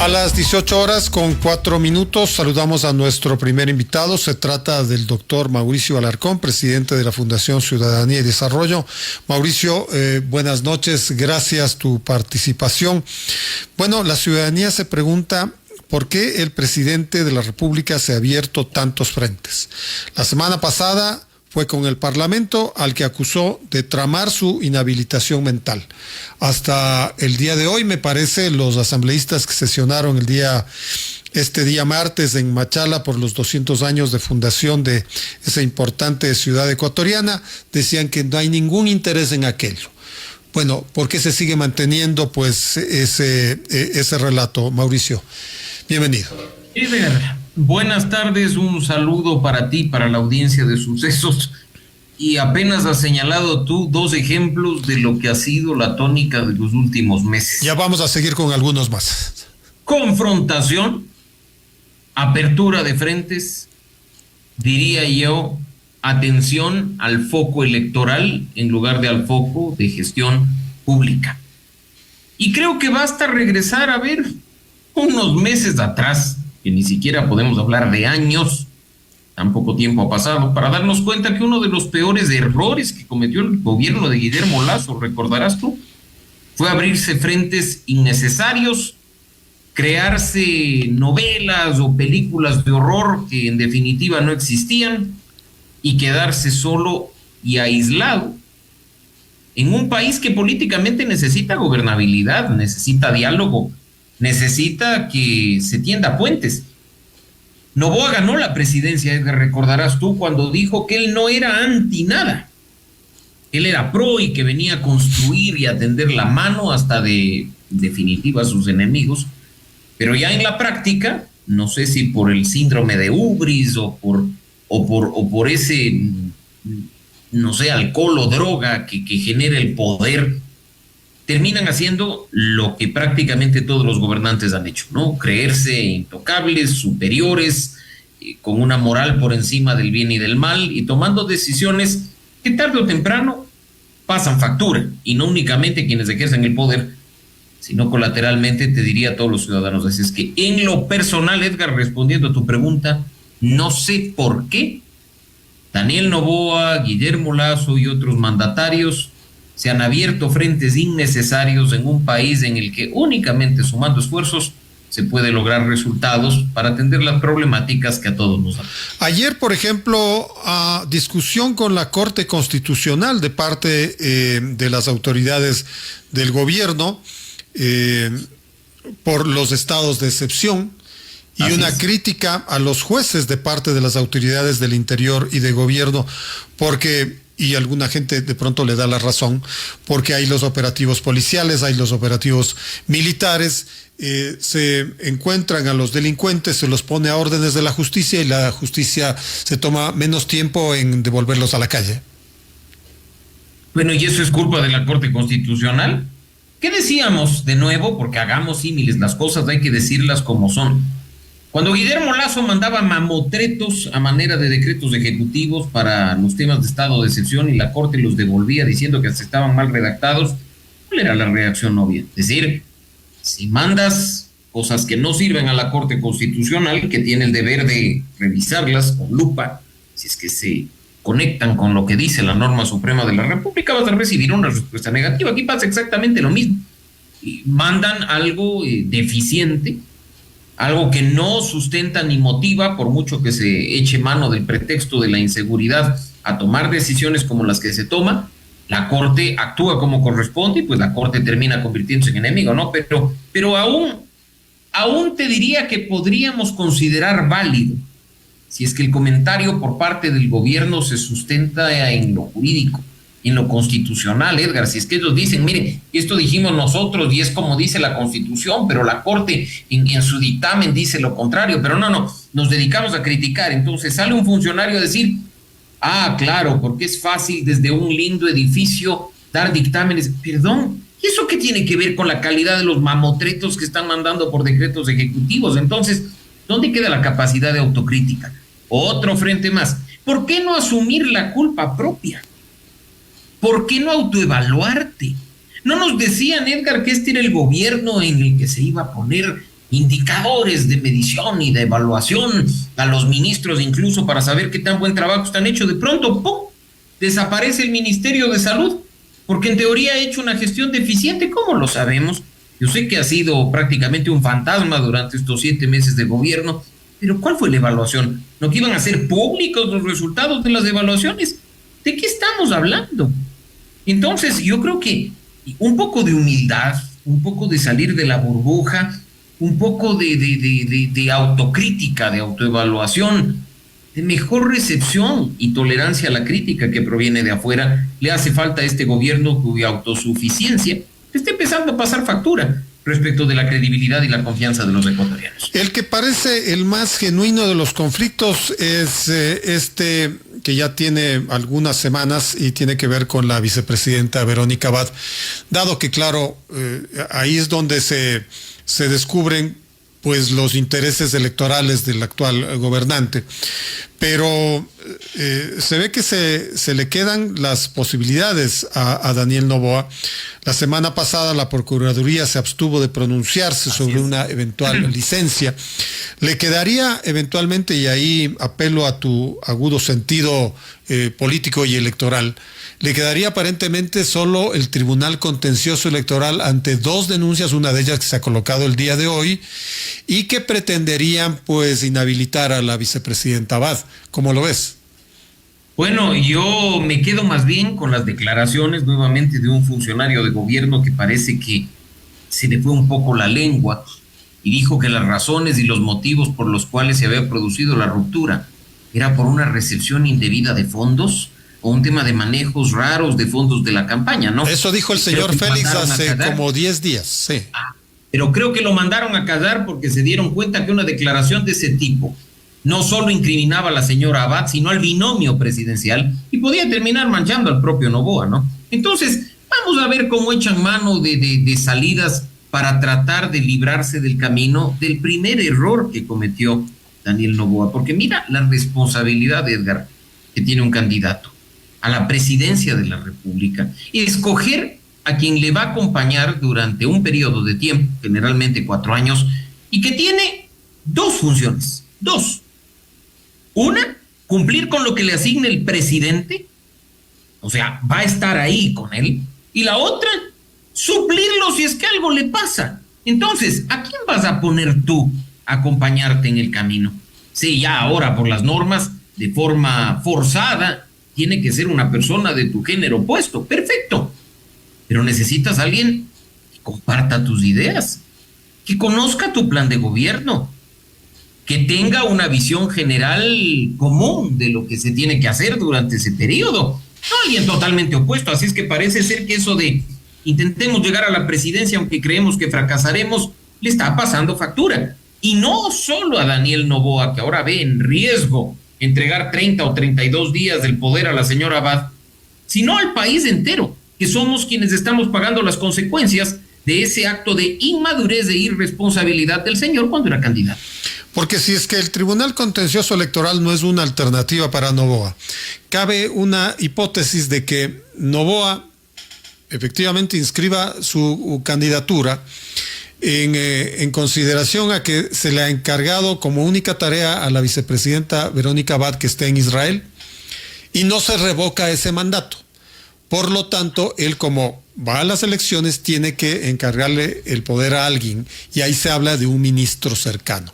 A las 18:04 saludamos a nuestro primer invitado. Se trata del doctor Mauricio Alarcón, presidente de la Fundación Ciudadanía y Desarrollo. Mauricio, buenas noches, gracias tu participación. Bueno, la ciudadanía se pregunta ¿por qué el presidente de la República se ha abierto tantos frentes? La semana pasada fue con el Parlamento al que acusó de tramar su inhabilitación mental. Hasta el día de hoy, me parece, los asambleístas que sesionaron este día martes en Machala por los 200 años de fundación de esa importante ciudad ecuatoriana, decían que no hay ningún interés en aquello. Bueno, ¿por qué se sigue manteniendo pues ese relato, Mauricio? Bienvenido. Buenas tardes, un saludo para ti, para la audiencia de Sucesos. Y apenas has señalado tú dos ejemplos de lo que ha sido la tónica de los últimos meses. Ya vamos a seguir con algunos más. Confrontación, apertura de frentes, diría yo, atención al foco electoral en lugar de al foco de gestión pública. Y creo que basta regresar a ver unos meses atrás, que ni siquiera podemos hablar de años, tan poco tiempo ha pasado, para darnos cuenta que uno de los peores errores que cometió el gobierno de Guillermo Lasso, recordarás tú, fue abrirse frentes innecesarios, crearse novelas o películas de horror que en definitiva no existían y quedarse solo y aislado en un país que políticamente necesita gobernabilidad, necesita diálogo, necesita que se tienda puentes. Noboa ganó la presidencia, Edgar, recordarás tú, cuando dijo que él no era anti nada. Él era pro y que venía a construir y a tender la mano hasta de definitiva a sus enemigos. Pero ya en la práctica, no sé si por el síndrome de ubris o por ese, no sé, alcohol o droga que genera el poder, terminan haciendo lo que prácticamente todos los gobernantes han hecho, ¿no? Creerse intocables, superiores, con una moral por encima del bien y del mal, y tomando decisiones que tarde o temprano pasan factura, y no únicamente quienes ejercen el poder, sino colateralmente, te diría, a todos los ciudadanos. Así es que en lo personal, Edgar, respondiendo a tu pregunta, no sé por qué Daniel Noboa, Guillermo Lasso y otros mandatarios se han abierto frentes innecesarios en un país en el que únicamente sumando esfuerzos se puede lograr resultados para atender las problemáticas que a todos nos dan. Ayer, por ejemplo, discusión con la Corte Constitucional de parte de las autoridades del gobierno por los estados de excepción y Así una es. crítica a los jueces de parte de las autoridades del interior y de gobierno porque... y alguna gente de pronto le da la razón, porque hay los operativos policiales, hay los operativos militares, se encuentran a los delincuentes, se los pone a órdenes de la justicia y la justicia se toma menos tiempo en devolverlos a la calle. Bueno, ¿y eso es culpa de la Corte Constitucional? ¿Qué decíamos de nuevo? Porque hagamos símiles, las cosas hay que decirlas como son. Cuando Guillermo Lasso mandaba mamotretos a manera de decretos ejecutivos para los temas de estado de excepción y la Corte los devolvía diciendo que estaban mal redactados, ¿cuál era la reacción obvia? Es decir, si mandas cosas que no sirven a la Corte Constitucional, que tiene el deber de revisarlas con lupa, si es que se conectan con lo que dice la norma suprema de la República, vas a recibir una respuesta negativa. Aquí pasa exactamente lo mismo. Y mandan algo deficiente, algo que no sustenta ni motiva, por mucho que se eche mano del pretexto de la inseguridad a tomar decisiones como las que se toma, la Corte actúa como corresponde y pues la Corte termina convirtiéndose en enemigo, ¿no? Pero aún te diría que podríamos considerar válido si es que el comentario por parte del gobierno se sustenta en lo jurídico, en lo constitucional, Edgar. Si es que ellos dicen, mire, esto dijimos nosotros y es como dice la Constitución, pero la Corte en su dictamen dice lo contrario, pero no, nos dedicamos a criticar. Entonces sale un funcionario a decir, claro, porque es fácil desde un lindo edificio dar dictámenes. Perdón, ¿y eso qué tiene que ver con la calidad de los mamotretos que están mandando por decretos ejecutivos? Entonces, ¿dónde queda la capacidad de autocrítica? Otro frente más. ¿Por qué no asumir la culpa propia? ¿Por qué no autoevaluarte? ¿No nos decían, Edgar, que este era el gobierno en el que se iba a poner indicadores de medición y de evaluación a los ministros incluso para saber qué tan buen trabajo están hecho. De pronto, ¡pum!, desaparece el Ministerio de Salud, porque en teoría ha hecho una gestión deficiente. ¿Cómo lo sabemos? Yo sé que ha sido prácticamente un fantasma durante estos 7 meses de gobierno, pero ¿cuál fue la evaluación? ¿No que iban a ser públicos los resultados de las evaluaciones? ¿De qué estamos hablando? Entonces, yo creo que un poco de humildad, un poco de salir de la burbuja, un poco de autocrítica, de autoevaluación, de mejor recepción y tolerancia a la crítica que proviene de afuera, le hace falta a este gobierno cuya autosuficiencia está empezando a pasar factura respecto de la credibilidad y la confianza de los ecuatorianos. El que parece el más genuino de los conflictos es este que ya tiene algunas semanas y tiene que ver con la vicepresidenta Verónica Abad, dado que, claro, ahí es donde se descubren pues los intereses electorales del actual gobernante. Pero se ve que se le quedan las posibilidades a Daniel Noboa. La semana pasada la Procuraduría se abstuvo de pronunciarse sobre una eventual licencia. Le quedaría eventualmente, y ahí apelo a tu agudo sentido político y electoral, le quedaría aparentemente solo el Tribunal Contencioso Electoral ante 2 denuncias, una de ellas que se ha colocado el día de hoy, y que pretenderían pues inhabilitar a la vicepresidenta Abad. ¿Cómo lo ves? Bueno, yo me quedo más bien con las declaraciones nuevamente de un funcionario de gobierno que parece que se le fue un poco la lengua y dijo que las razones y los motivos por los cuales se había producido la ruptura era por una recepción indebida de fondos o un tema de manejos raros de fondos de la campaña, ¿no? Eso dijo el señor Félix hace como 10 días, sí. Pero creo que lo mandaron a callar porque se dieron cuenta que una declaración de ese tipo no solo incriminaba a la señora Abad, sino al binomio presidencial y podía terminar manchando al propio Noboa, ¿no? Entonces, vamos a ver cómo echan mano de salidas para tratar de librarse del camino del primer error que cometió Daniel Noboa. Porque mira la responsabilidad, Edgar, que tiene un candidato a la presidencia de la República, y escoger a quien le va a acompañar durante un periodo de tiempo, generalmente 4 años, y que tiene 2 funciones, 2. Una, cumplir con lo que le asigne el presidente, o sea, va a estar ahí con él, y la otra, suplirlo si es que algo le pasa. Entonces, ¿a quién vas a poner tú a acompañarte en el camino? Sí, ya ahora por las normas, de forma forzada, tiene que ser una persona de tu género opuesto, perfecto, pero necesitas a alguien que comparta tus ideas, que conozca tu plan de gobierno, que tenga una visión general común de lo que se tiene que hacer durante ese periodo. No alguien totalmente opuesto, así es que parece ser que eso de intentemos llegar a la presidencia aunque creemos que fracasaremos, le está pasando factura. Y no solo a Daniel Noboa, que ahora ve en riesgo entregar 30 o 32 días del poder a la señora Abad, sino al país entero, que somos quienes estamos pagando las consecuencias de ese acto de inmadurez, de irresponsabilidad del señor cuando era candidato. Porque si es que el Tribunal Contencioso Electoral no es una alternativa para Noboa, cabe una hipótesis de que Noboa efectivamente inscriba su candidatura en consideración a que se le ha encargado como única tarea a la vicepresidenta Verónica Abad que esté en Israel y no se revoca ese mandato. Por lo tanto, él como va a las elecciones tiene que encargarle el poder a alguien y ahí se habla de un ministro cercano.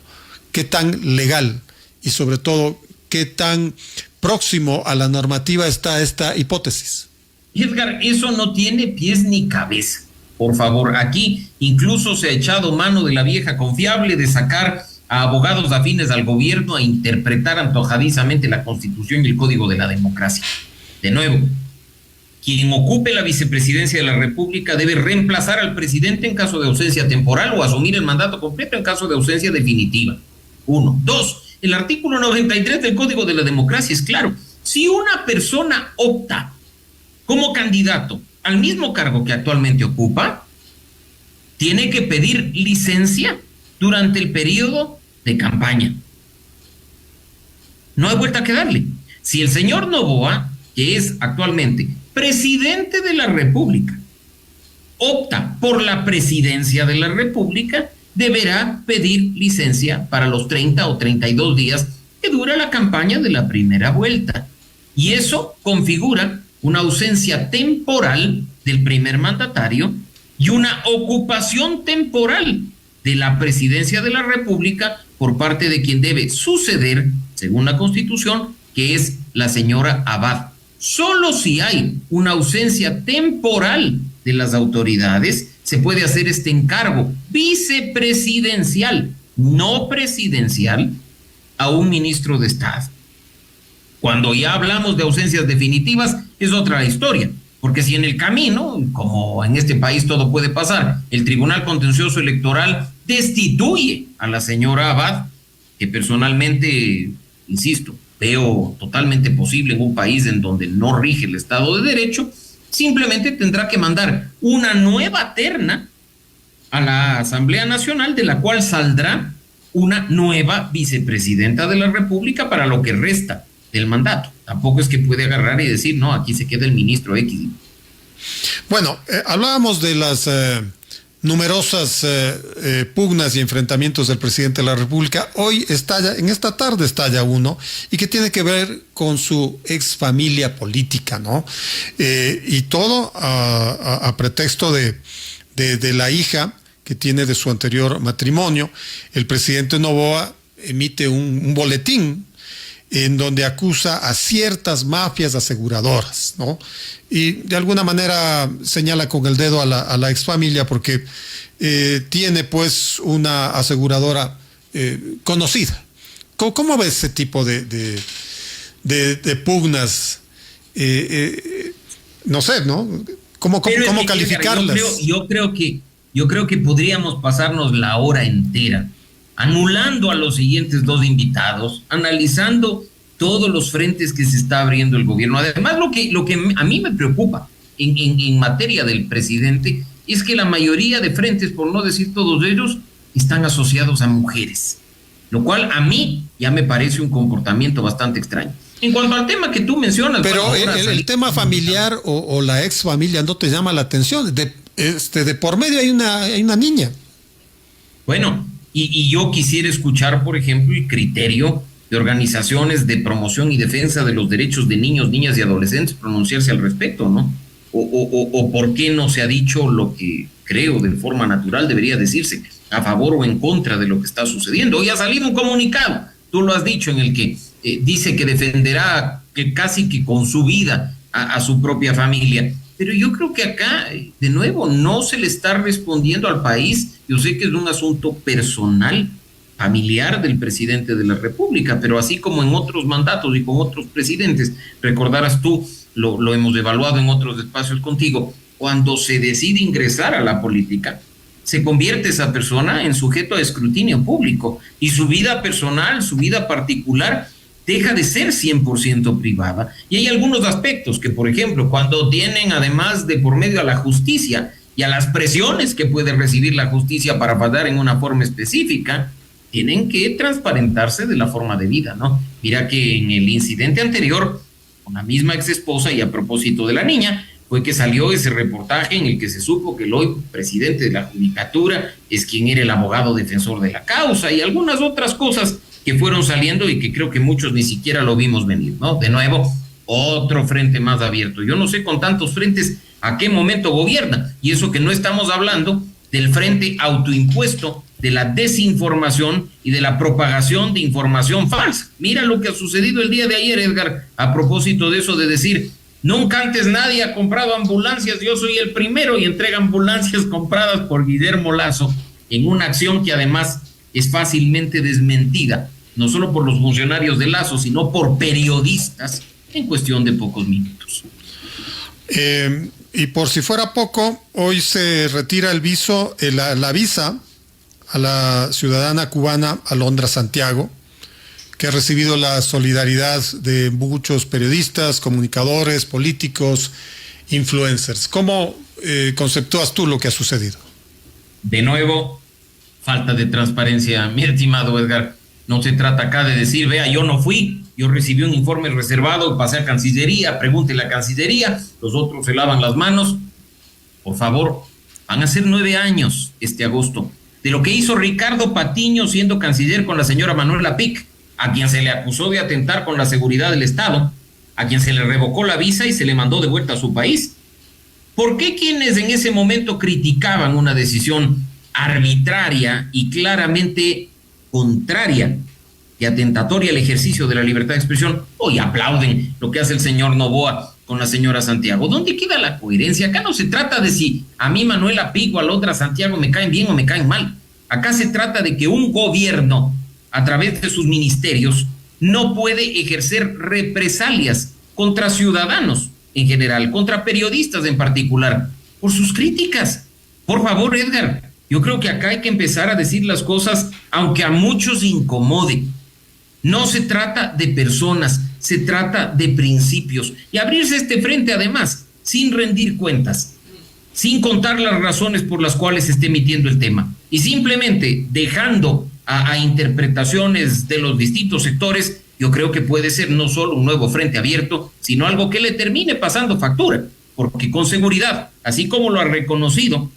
¿Qué tan legal y sobre todo qué tan próximo a la normativa está esta hipótesis? Edgar, eso no tiene pies ni cabeza. Por favor, aquí incluso se ha echado mano de la vieja confiable de sacar a abogados afines al gobierno a interpretar antojadizamente la Constitución y el Código de la Democracia. De nuevo, quien ocupe la vicepresidencia de la República debe reemplazar al presidente en caso de ausencia temporal o asumir el mandato completo en caso de ausencia definitiva. 1. 2. El artículo 93 del Código de la Democracia es claro. Si una persona opta como candidato al mismo cargo que actualmente ocupa, tiene que pedir licencia durante el periodo de campaña. No hay vuelta que darle. Si el señor Noboa, que es actualmente presidente de la República, opta por la presidencia de la República, deberá pedir licencia para los 30 o 32 días que dura la campaña de la primera vuelta. Y eso configura una ausencia temporal del primer mandatario y una ocupación temporal de la presidencia de la República por parte de quien debe suceder, según la Constitución, que es la señora Abad. Solo si hay una ausencia temporal de las autoridades se puede hacer este encargo vicepresidencial, no presidencial, a un ministro de Estado. Cuando ya hablamos de ausencias definitivas, es otra historia, porque si en el camino, como en este país todo puede pasar, el Tribunal Contencioso Electoral destituye a la señora Abad, que personalmente, insisto, veo totalmente posible en un país en donde no rige el Estado de Derecho, simplemente tendrá que mandar una nueva terna a la Asamblea Nacional, de la cual saldrá una nueva vicepresidenta de la República para lo que resta del mandato. Tampoco es que puede agarrar y decir, no, aquí se queda el ministro X. Bueno, hablábamos de las numerosas pugnas y enfrentamientos del presidente de la República. Hoy estalla, en esta tarde estalla uno, y que tiene que ver con su ex familia política, ¿no? Y todo a pretexto de la hija que tiene de su anterior matrimonio. El presidente Noboa emite un boletín en donde acusa a ciertas mafias aseguradoras, ¿no? Y de alguna manera señala con el dedo a la exfamilia porque tiene pues una aseguradora conocida. ¿Cómo ves ese tipo de pugnas? No sé, ¿no? ¿Cómo calificarlas? Yo creo que podríamos pasarnos la hora entera anulando a los siguientes dos invitados, analizando todos los frentes que se está abriendo el gobierno. Además, lo que a mí me preocupa en materia del presidente es que la mayoría de frentes, por no decir todos ellos, están asociados a mujeres, lo cual a mí ya me parece un comportamiento bastante extraño. En cuanto al tema que tú mencionas... Pero bueno, el tema familiar o la ex familia no te llama la atención. De por medio hay una niña. Bueno, y yo quisiera escuchar, por ejemplo, el criterio de organizaciones de promoción y defensa de los derechos de niños, niñas y adolescentes pronunciarse al respecto, ¿no? O por qué no se ha dicho lo que creo de forma natural debería decirse, a favor o en contra de lo que está sucediendo. Hoy ha salido un comunicado, tú lo has dicho, en el que dice que defenderá casi que con su vida a su propia familia. Pero yo creo que acá, de nuevo, no se le está respondiendo al país. Yo sé que es un asunto personal, familiar del presidente de la República, pero así como en otros mandatos y con otros presidentes, recordarás tú, lo hemos evaluado en otros espacios contigo, cuando se decide ingresar a la política, se convierte esa persona en sujeto a escrutinio público y su vida personal, su vida particular, deja de ser 100% privada. Y hay algunos aspectos que, por ejemplo, cuando tienen además de por medio a la justicia y a las presiones que puede recibir la justicia para fallar en una forma específica, tienen que transparentarse de la forma de vida, ¿no? Mira que en el incidente anterior, con la misma ex esposa, y a propósito de la niña, fue que salió ese reportaje en el que se supo que el hoy presidente de la Judicatura es quien era el abogado defensor de la causa y algunas otras cosas que fueron saliendo y que creo que muchos ni siquiera lo vimos venir, ¿no? De nuevo, otro frente más abierto. Yo no sé con tantos frentes a qué momento gobierna, y eso que no estamos hablando del frente autoimpuesto, de la desinformación y de la propagación de información falsa. Mira lo que ha sucedido el día de ayer, Edgar, a propósito de eso de decir, nunca antes nadie ha comprado ambulancias, yo soy el primero, y entrega ambulancias compradas por Guillermo Lasso, en una acción que además es fácilmente desmentida, no solo por los funcionarios de Lasso, sino por periodistas en cuestión de pocos minutos. Y por si fuera poco, hoy se retira la visa a la ciudadana cubana Alondra Santiago, que ha recibido la solidaridad de muchos periodistas, comunicadores, políticos, influencers. ¿Cómo conceptúas tú lo que ha sucedido? De nuevo, falta de transparencia, mi estimado Edgar. No se trata acá de decir, vea, yo no fui, yo recibí un informe reservado, pasé a Cancillería, pregúntele a Cancillería, los otros se lavan las manos. Por favor, van a ser 9 años este agosto de lo que hizo Ricardo Patiño siendo canciller con la señora Manuela Pic, a quien se le acusó de atentar con la seguridad del Estado, a quien se le revocó la visa y se le mandó de vuelta a su país. ¿Por qué quienes en ese momento criticaban una decisión arbitraria y claramente contraria y atentatoria al ejercicio de la libertad de expresión, hoy aplauden lo que hace el señor Noboa con la señora Santiago? ¿Dónde queda la coherencia? Acá no se trata de si a mí Manuela Pico, a la otra Santiago me caen bien o me caen mal. Acá se trata de que un gobierno, a través de sus ministerios, no puede ejercer represalias contra ciudadanos en general, contra periodistas en particular, por sus críticas. Por favor, Edgar, yo creo que acá hay que empezar a decir las cosas, aunque a muchos incomode. No se trata de personas, se trata de principios. Y abrirse este frente, además, sin rendir cuentas, sin contar las razones por las cuales se esté emitiendo el tema, y simplemente dejando a interpretaciones de los distintos sectores, yo creo que puede ser no solo un nuevo frente abierto, sino algo que le termine pasando factura, porque con seguridad, así como lo ha reconocido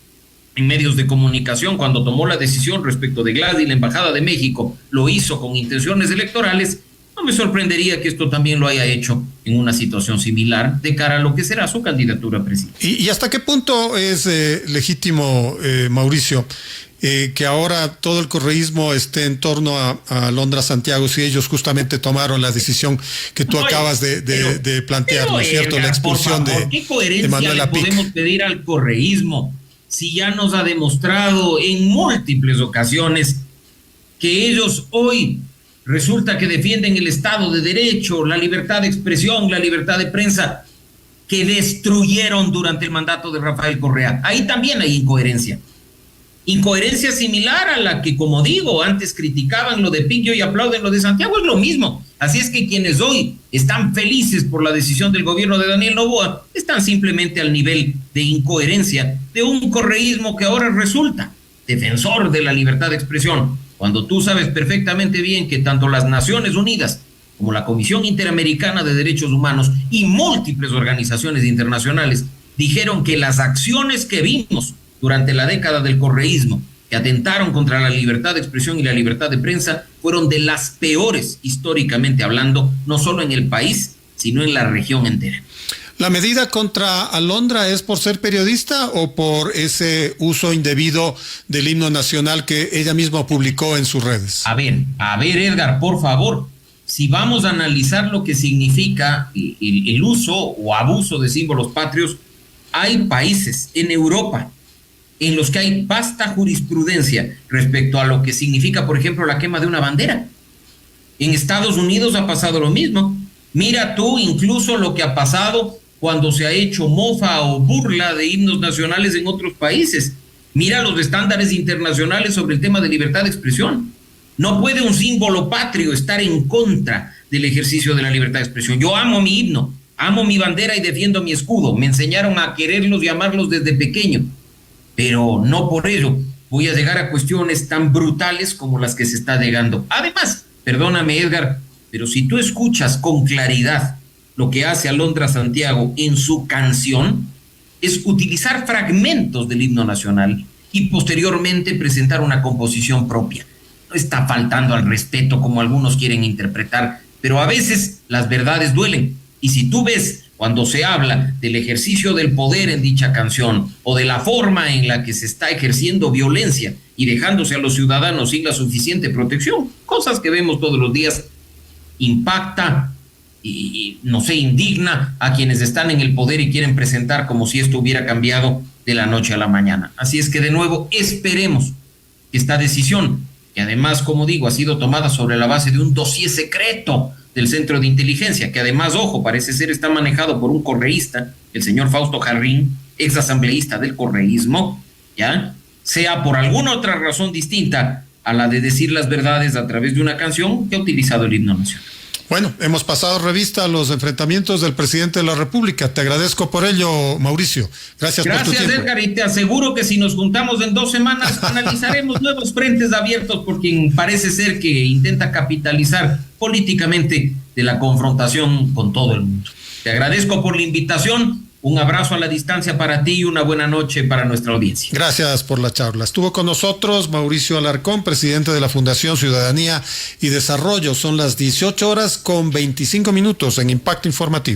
en medios de comunicación cuando tomó la decisión respecto de Gladys y la Embajada de México, lo hizo con intenciones electorales, no me sorprendería que esto también lo haya hecho en una situación similar de cara a lo que será su candidatura presidencial. ¿Y hasta qué punto es legítimo, Mauricio, que ahora todo el correísmo esté en torno a Alondra Santiago, si ellos justamente tomaron la decisión que tú acabas de plantear, ¿no es cierto? Edgar, la expulsión por favor, ¿qué coherencia le podemos pedir al correísmo si ya nos ha demostrado en múltiples ocasiones que ellos hoy resulta que defienden el Estado de Derecho, la libertad de expresión, la libertad de prensa, que destruyeron durante el mandato de Rafael Correa? Ahí también hay incoherencia. Incoherencia similar a la que, como digo, antes criticaban lo de Pic y aplauden lo de Santiago, es lo mismo. Así es que quienes hoy están felices por la decisión del gobierno de Daniel Noboa están simplemente al nivel de incoherencia de un correísmo que ahora resulta defensor de la libertad de expresión, cuando tú sabes perfectamente bien que tanto las Naciones Unidas como la Comisión Interamericana de Derechos Humanos y múltiples organizaciones internacionales dijeron que las acciones que vimos durante la década del correísmo, que atentaron contra la libertad de expresión y la libertad de prensa, fueron de las peores históricamente hablando, no solo en el país, sino en la región entera. ¿La medida contra Alondra es por ser periodista o por ese uso indebido del himno nacional que ella misma publicó en sus redes? A ver, Edgar, por favor, si vamos a analizar lo que significa el uso o abuso de símbolos patrios, hay países en Europa en los que hay vasta jurisprudencia respecto a lo que significa, por ejemplo, la quema de una bandera. En Estados Unidos ha pasado lo mismo. Mira tú incluso lo que ha pasado cuando se ha hecho mofa o burla de himnos nacionales en otros países. Mira los estándares internacionales sobre el tema de libertad de expresión. No puede un símbolo patrio estar en contra del ejercicio de la libertad de expresión. Yo amo mi himno, amo mi bandera y defiendo mi escudo. Me enseñaron a quererlos y amarlos desde pequeño. Pero no por ello voy a llegar a cuestiones tan brutales como las que se está llegando. Además, perdóname, Edgar, pero si tú escuchas con claridad lo que hace Alondra Santiago en su canción, es utilizar fragmentos del himno nacional y posteriormente presentar una composición propia. No está faltando al respeto como algunos quieren interpretar, pero a veces las verdades duelen. Y si tú ves cuando se habla del ejercicio del poder en dicha canción o de la forma en la que se está ejerciendo violencia y dejándose a los ciudadanos sin la suficiente protección, cosas que vemos todos los días, impacta y no sé, indigna a quienes están en el poder y quieren presentar como si esto hubiera cambiado de la noche a la mañana. Así es que de nuevo esperemos que esta decisión, que además, como digo, ha sido tomada sobre la base de un dossier secreto del Centro de Inteligencia, que además, ojo, parece ser está manejado por un correísta, el señor Fausto Jarrín, ex asambleísta del correísmo, ¿ya? Sea por alguna otra razón distinta a la de decir las verdades a través de una canción que ha utilizado el himno nacional. Bueno, hemos pasado revista a los enfrentamientos del presidente de la República. Te agradezco por ello, Mauricio. Gracias por tu tiempo. Gracias, Edgar, y te aseguro que si nos juntamos en 2 semanas analizaremos nuevos frentes abiertos por quien parece ser que intenta capitalizar políticamente de la confrontación con todo el mundo. Te agradezco por la invitación. Un abrazo a la distancia para ti y una buena noche para nuestra audiencia. Gracias por la charla. Estuvo con nosotros Mauricio Alarcón, presidente de la Fundación Ciudadanía y Desarrollo. Son las 18:25 en Impacto Informativo.